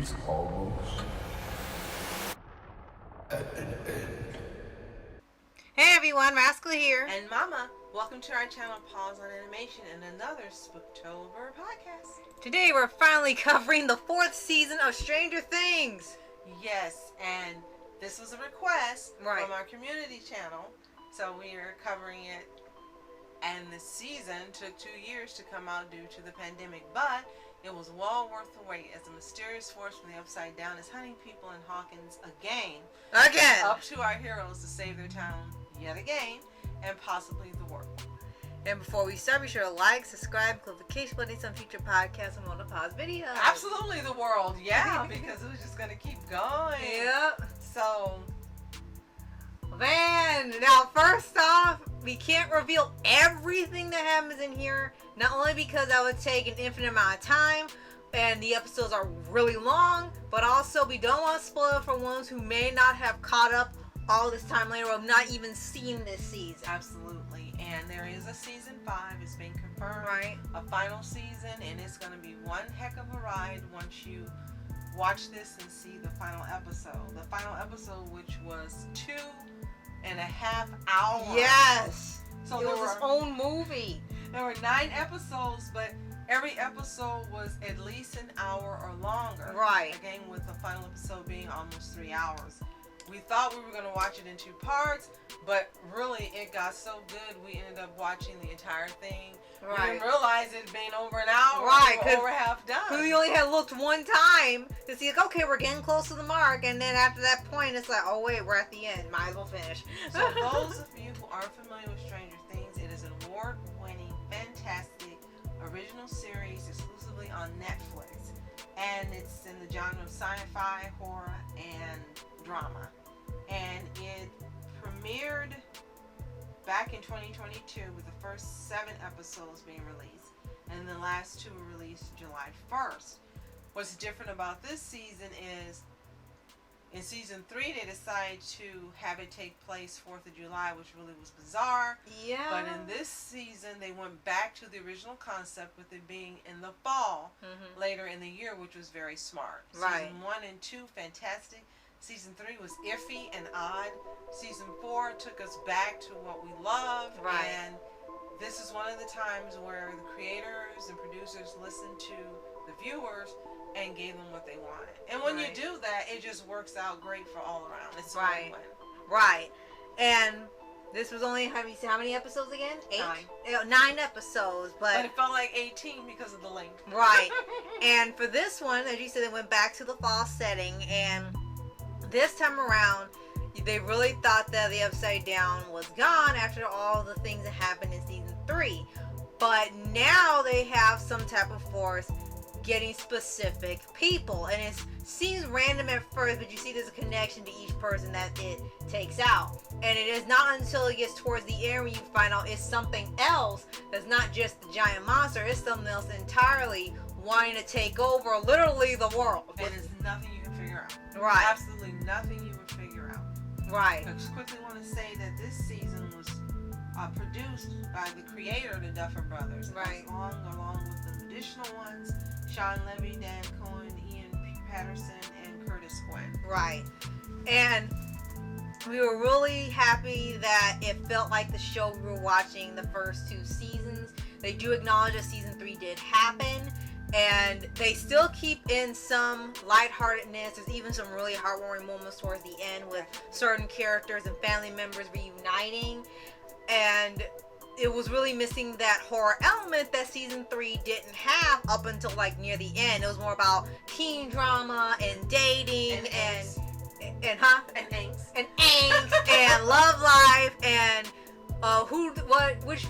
is almost at an end. Hey everyone, Rascal here. And Mama, welcome to our channel Paws On Animation and another Spooktober podcast. Today we're finally covering the 4th season of Stranger Things. Yes, and this was a request Right. from our community channel, so we are covering it. And the season took 2 years to come out due to the pandemic, but it was well worth the wait as a mysterious force from the Upside Down is hunting people in Hawkins again. Up to our heroes to save their town yet again, and possibly the world. And before we start, be sure to like, subscribe, click the notification button on future podcasts and on the pause videos. Absolutely the world, yeah, because it was just going to keep going. Yep. So, man, now first off, we can't reveal everything that happens in here, not only because that would take an infinite amount of time, and the episodes are really long, but also we don't want to spoil it for ones who may not have caught up all this time later or not even seen this season. absolutely. And there is a season 5. It's been confirmed. Right. A final season, and it's going to be one heck of a ride once you watch this and see the final episode. The final episode, which was 2.5 hours. Yes. So It there was were its own movie. 9 episodes, but every episode was at least an hour or longer. Right. Again, with the final episode being almost 3 hours. We thought we were going to watch it in 2 parts, but really it got so good we ended up watching the entire thing. We Right. didn't realize it being over an hour. Right, We 'cause were over half done. We only had looked one time to see, like, okay, we're getting close to the mark, and then after that point, it's like, oh wait, we're at the end. Might as well finish. So those of you who aren't familiar with Stranger Things, it is an award-winning, fantastic, original series exclusively on Netflix. And it's in the genre of sci-fi, horror, and drama. And it premiered back in 2022 with the first 7 episodes being released. And the last 2 were released July 1st. What's different about this season is in season 3 they decided to have it take place 4th of July, which really was bizarre. Yeah. But in this season they went back to the original concept with it being in the fall later in the year, which was very smart. Right. Season 1 and 2, fantastic. Season 3 was iffy and odd. Season 4 took us back to what we loved. Right. And this is one of the times where the creators and producers listened to the viewers and gave them what they wanted. And when Right. you do that, it just works out great for all around. It's a Right. win-win. Right. And this was only, how many episodes again? 8? 9. 9 episodes, But it felt like 18 because of the length. Right. And for this one, as you said, they went back to the fall setting, and this time around, they really thought that the Upside Down was gone after all the things that happened in season 3. But now they have some type of force getting specific people, and it seems random at first, but you see there's a connection to each person that it takes out. And it is not until it gets towards the end when you find out it's something else that's not just the giant monster, it's something else entirely wanting to take over literally the world. And it's nothing you can figure out. Right. Absolutely nothing you would figure out. Right. I just quickly want to say that this season was produced by the creator of the Duffer Brothers. Right. Along with the additional ones, Sean Levy, Dan Cohen, Ian Patterson, and Curtis Quinn. Right. And we were really happy that it felt like the show we were watching the first 2 seasons. They do acknowledge that season 3 did happen, and they still keep in some lightheartedness. There's even some really heartwarming moments towards the end with certain characters and family members reuniting, and it was really missing that horror element that season 3 didn't have up until like near the end. It was more about teen drama and dating and angst and love life and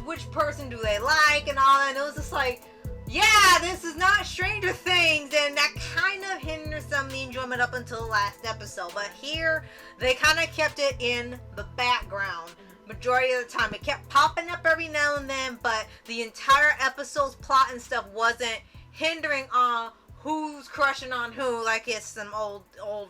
which person do they like and all that. And it was just like, yeah, this is not Stranger Things, and that kind of hinders some of the enjoyment up until the last episode. But here they kind of kept it in the background majority of the time. It kept popping up every now and then, but the entire episode's plot and stuff wasn't hindering on who's crushing on who like it's some old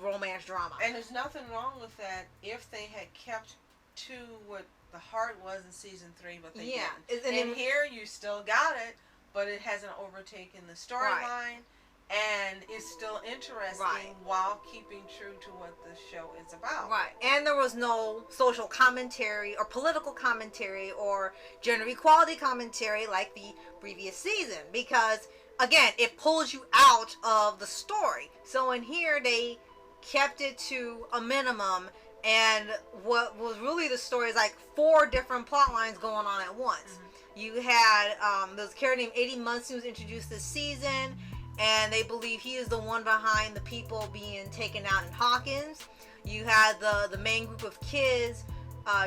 romance drama. And there's nothing wrong with that if they had kept to what the heart was in season 3, but they didn't. And here you still got it, but it hasn't overtaken the storyline. and it's still interesting Right. while keeping true to what the show is about. Right. And there was no social commentary or political commentary or gender equality commentary like the previous season, because again, it pulls you out of the story. So in here they kept it to a minimum, and what was really the story is like 4 different plot lines going on at once. Mm-hmm. You had this character named 80 Months who was introduced this season, and they believe he is the one behind the people being taken out in Hawkins. You had the main group of kids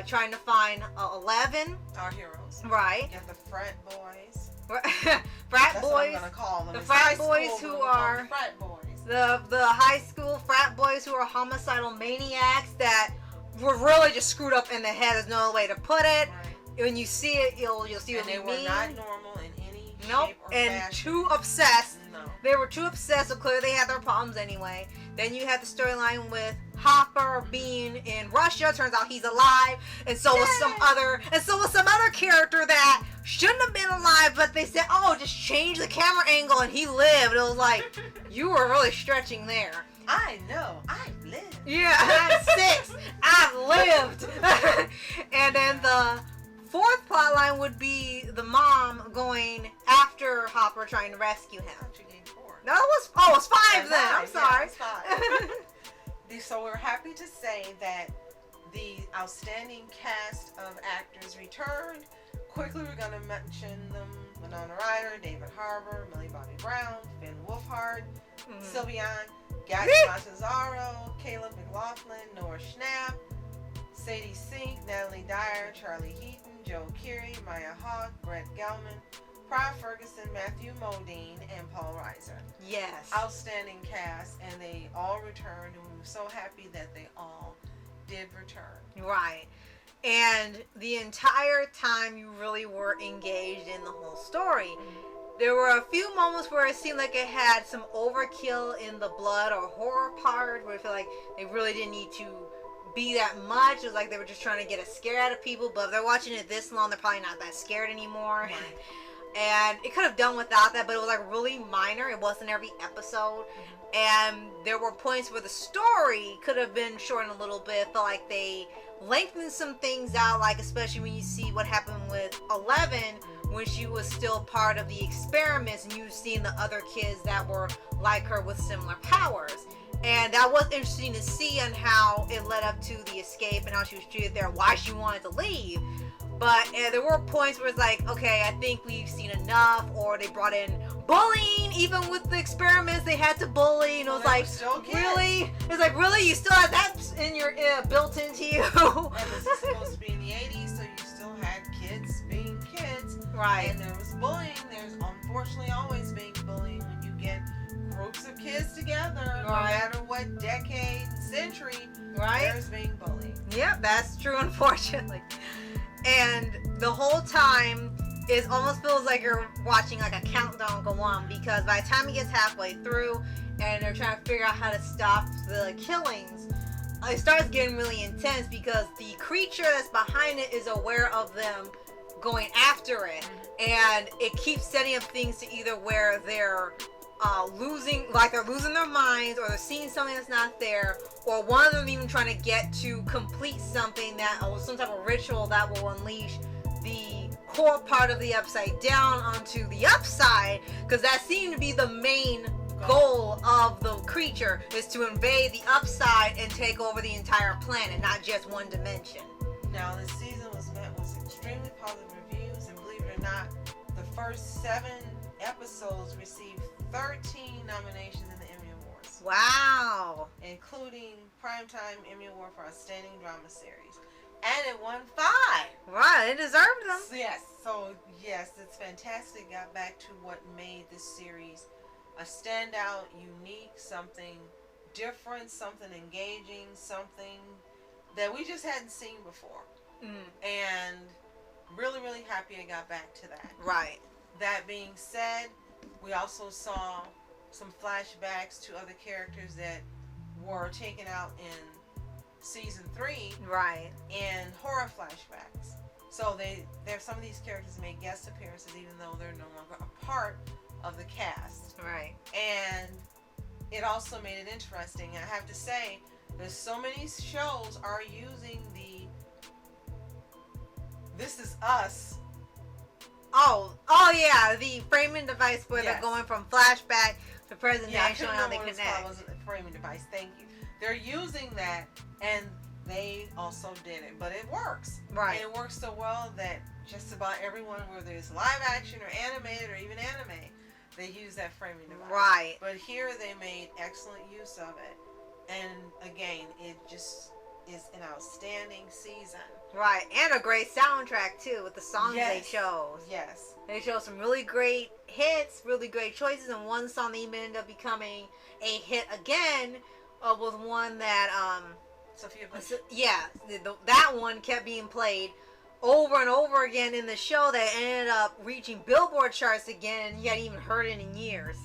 trying to find 11. Our heroes. Right. You have the frat boys. frat That's boys. what I'm gonna call them. The It's frat high boys school, who but we'll call are them frat boys. the high school frat boys who are homicidal maniacs that were really just screwed up in the head. There's no other way to put it. Right. When you see it, you'll see And what they we were mean. not normal in any Nope, shape or and fashion. too obsessed. No. They were too obsessed, so clearly they had their problems anyway. Then you had the storyline with Hopper being in Russia. Turns out he's alive, and so was some other character that shouldn't have been alive, but they said, "Oh, just change the camera angle," and he lived. It was like you were really stretching there. I know. I've lived. Yeah, I'm 6. I've lived. And then the 4th plotline would be the mom going after Hopper, trying to rescue him. I thought you gave 4. No, it was 5 then. I'm Yeah, sorry. it's 5. So we're happy to say that the outstanding cast of actors returned. Quickly, we're going to mention them: Winona Ryder, David Harbour, Millie Bobby Brown, Finn Wolfhard, Sylviane, Gabby Montezaro, Caleb McLaughlin, Noah Schnapp, Sadie Sink, Natalie Dyer, Charlie Heaton, Joe Keery, Maya Hawke, Brett Gelman, Pryor Ferguson, Matthew Modine, and Paul Reiser. Yes. Outstanding cast, and they all returned, and we were so happy that they all did return. Right. And the entire time you really were engaged in the whole story. There were a few moments where it seemed like it had some overkill in the blood or horror part, where I feel like they really didn't need to be that much. It was like they were just trying to get a scare out of people, but if they're watching it this long, they're probably not that scared anymore. Right. And it could have done without that, but it was like really minor. It wasn't every episode. And there were points where the story could have been shortened a little bit. Felt like they lengthened some things out, like especially when you see what happened with 11 when she was still part of the experiments, and you've seen the other kids that were like her with similar powers. And that was interesting to see on how it led up to the escape and how she was treated there, why she wanted to leave. But there were points where it's like, okay, I think we've seen enough, or they brought in bullying. Even with the experiments, they had to bully, and it was like, really? It's like, really? You still have that in your built into you? And this is supposed to be in the 80s, so you still had kids being kids. Right. And there was bullying. There's unfortunately always being bullying when you get groups of kids together, no matter what decade, century, there's being bullied. Yep, that's true, unfortunately. And the whole time, it almost feels like you're watching like a countdown go on, because by the time it gets halfway through and they're trying to figure out how to stop the killings, it starts getting really intense, because the creature that's behind it is aware of them going after it, and it keeps setting up things to either where they're losing their minds, or they're seeing something that's not there, or one of them even trying to get to complete something that, or some type of ritual that will unleash the core part of the Upside Down onto the upside, because that seemed to be the main goal of the creature, is to invade the upside and take over the entire planet, not just one dimension. Now, this season was met with extremely positive reviews, and believe it or not, the first 7 episodes received 13 nominations in the Emmy Awards. Wow. Including Primetime Emmy Award for Outstanding Drama Series. And it won 5. Right, it deserved them. Yes, it's fantastic. Got back to what made this series a standout, unique, something different, something engaging, something that we just hadn't seen before. And really, really happy I got back to that. Right. That being said, we also saw some flashbacks to other characters that were taken out in season 3. Right. In horror flashbacks. So there's some of these characters made guest appearances, even though they're no longer a part of the cast. Right. And it also made it interesting. I have to say, there's so many shows are using the This Is Us. Oh yeah, the framing device where they're going from flashback to present day and showing how they connect. It was a framing device. Thank you. They're using that, and they also did it, but it works. Right. And it works so well that just about everyone, whether it's live action or animated or even anime, they use that framing device. Right. But here they made excellent use of it, and again, it just is an outstanding season. Right, and a great soundtrack too with the songs they chose. Yes. They chose some really great hits, really great choices, and one song that even ended up becoming a hit again was one that SOFHAB. that one kept being played over and over again in the show that ended up reaching Billboard charts again, and you hadn't even heard it in years.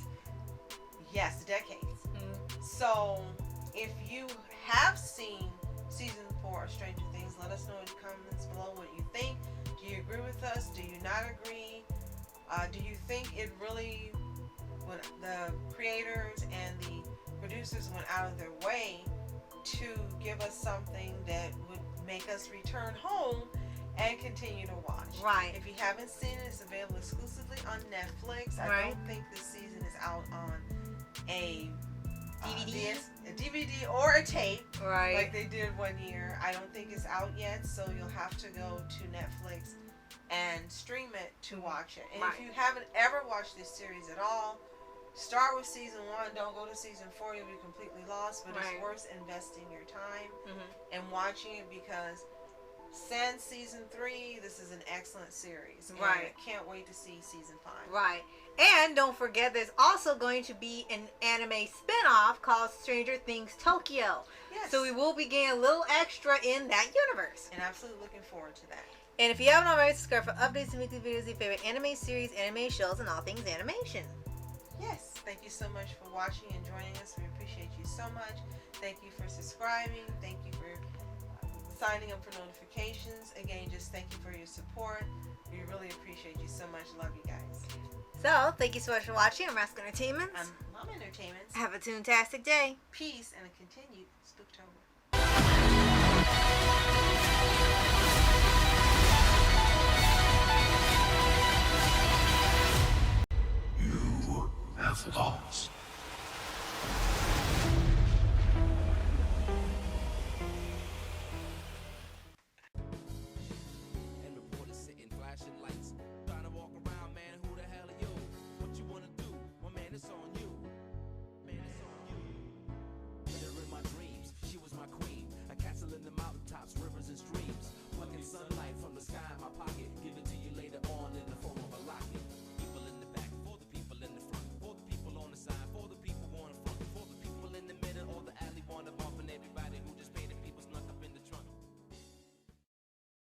Yes, decades. Mm-hmm. So, if you have seen season 4 of Stranger Things, let us know in the comments below what you think. Do you agree with us? Do you not agree? Do you think it really, when the creators and the producers went out of their way to give us something that would make us return home and continue to watch? Right. If you haven't seen it, it's available exclusively on Netflix. I don't think this season is out on a DVD or a tape, right? Like they did one year. I don't think it's out yet, so you'll have to go to Netflix and stream it to watch it. And if you haven't ever watched this series at all, start with season 1. Don't go to season 4; you'll be completely lost. But it's worth investing your time and watching it, because since season 3, this is an excellent series. And I can't wait to see season 5. Right. And don't forget, there's also going to be an anime spin-off called Stranger Things Tokyo. Yes. So we will be getting a little extra in that universe. And absolutely looking forward to that. And if you haven't already, subscribe for updates and weekly videos of your favorite anime series, anime shows, and all things animation. Yes. Thank you so much for watching and joining us. We appreciate you so much. Thank you for subscribing. Thank you for signing up for notifications. Again, just thank you for your support. We really appreciate you so much. Love you guys. So, thank you so much for watching. I'm Rascal Entertainment. I'm Mom Entertainment. Have a toontastic day. Peace and a continued Spooktober.